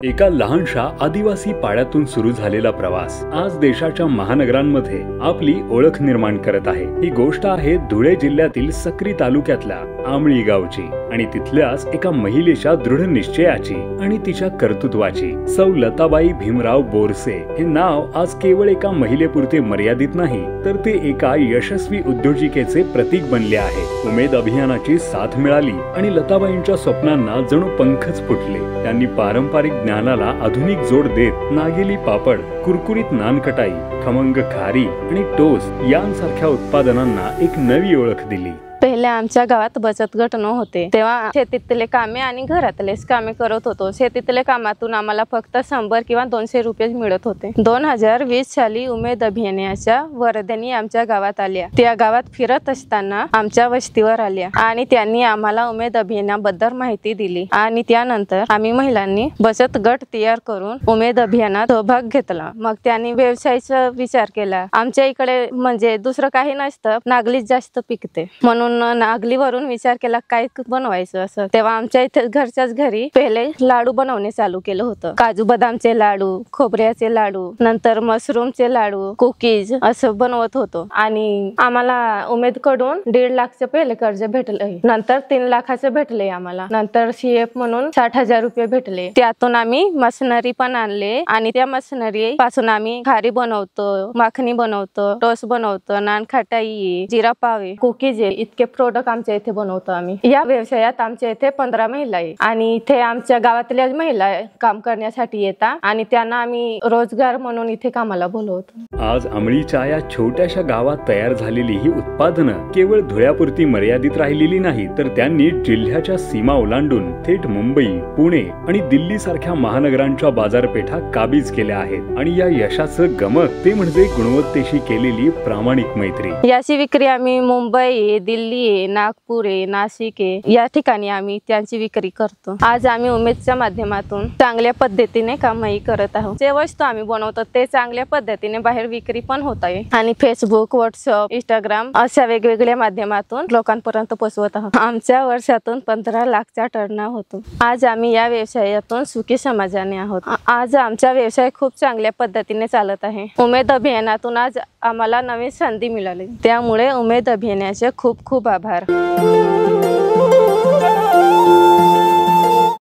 एका लहानशा आदिवासी पाड्यातून सुरू झालेला प्रवास आज देशाच्या महानगरांमध्ये आपली ओळख निर्माण करत आहे। ही गोष्ट आहे धुळे जिल्ह्यातील सक्री तालुक्यातल्या आमळी गावची आणि तिथल्याच एका महिलेच्या दृढ निश्चयाची आणि तिच्या कर्तृत्वाची। सौ लताबाई भीमराव बोरसे हे नाव आज केवळ एका महिलेपुरते मर्यादित नाही, तर ते एका यशस्वी उद्योजिकेचे प्रतीक बनले आहे। उमेद अभियानाची साथ मिळाली आणि लताबाईंच्या स्वप्नांना जणू पंखच फुटले। त्यांनी पारंपरिक ज्ञानाला आधुनिक जोड देत नागेली पापड, कुरकुरीत नानकटाई, खमंग खारी आणि टोस्ट यांसारख्या उत्पादनांना एक नवी ओळख दिली। पहिले आमच्या गावात बचत गट नव्हते, तेव्हा शेतीतले कामे आणि घरातलेच कामे करत होतो। शेतीतले कामातून आम्हाला फक्त 100 किंवा 200 रुपये मिळत होते। 2020 साली उमेद अभियानाच्या वर्धांनी आमच्या गावात आल्या। त्या गावात फिरत असताना आमच्या वस्तीवर आल्या आणि त्यांनी आम्हाला उमेद अभियानाबद्दल माहिती दिली आणि त्यानंतर आम्ही महिलांनी बचत गट तयार करून उमेद अभियानात सहभाग घेतला। मग त्यांनी व्यवसायाचा विचार केला। आमच्या इकडे म्हणजे दुसरं काही नसतं, नागलीच जास्त पिकते, म्हणून नागलीवरून विचार केला काय बनवायचं असं। तेव्हा आमच्या इथे घरच्याच घरी पहिले लाडू बनवणे चालू केलं होतं। काजू बदामचे लाडू, खोबऱ्याचे लाडू, नंतर मशरूमचे लाडू, कुकीज असं बनवत होतो। आणि आम्हाला उमेद कडून 1.5 लाखचे पहिले कर्ज भेटले, नंतर 3 लाखाचे भेटले आम्हाला, नंतर CF म्हणून 60,000 रुपये भेटले। त्यातून आम्ही मशिनरी पण आणले आणि त्या मशिनरी पासून आम्ही खारी बनवतो, माखणी बनवतो, टोस्ट बनवतो, नानखटाई, जिरा पावे, कुकीज इतके प्रोडक्ट आमच्या इथे बनवतो आम्ही। या व्यवसायात आमच्या इथे 15 महिला आहे आणि इथे आमच्या गावातल्या महिला काम करण्यासाठी येतात आणि त्यांना आम्ही रोजगार म्हणून इथे कामाला बोलवतो। आज आमळीच्या या छोट्याशा गावात तयार झालेली ही उत्पादनं केवळ धुळ्यापुरती मर्यादित राहिलेली नाही, तर त्यांनी जिल्ह्याच्या सीमा ओलांडून थेट मुंबई, पुणे आणि दिल्ली सारख्या महानगरांच्या बाजारपेठा काबीज केल्या आहेत। आणि या यशाचं गमक ते म्हणजे गुणवत्तेशी केलेली प्रामाणिक मैत्री। याची विक्री आम्ही मुंबई, दिल्ली, नागपूर, नाशिक या ठिकाणी आम्ही त्यांची विक्री करतो। आज आम्ही उमेदच्या माध्यमातून चांगल्या पद्धतीने कामही करत आहोत। जे वस्तू आम्ही बनवतो ते चांगल्या पद्धतीने बाहेर विक्री पण होत आहे आणि फेसबुक, व्हॉट्सअप, इंस्टाग्राम अशा वेगवेगळ्या माध्यमातून लोकांपर्यंत पोहोचवत आहोत। आमच्या वर्षातून 15 लाखचा टर्नओव्हर होतो। आज आम्ही या व्यवसायातून सुखी समाजाने आहोत। आज आमचा व्यवसाय खूप चांगल्या पद्धतीने चालत आहे। उमेद अभियानातून आज आम्हाला नवीन संधी मिळाली, त्यामुळे उमेद अभियानाचे खूप खूप आभार।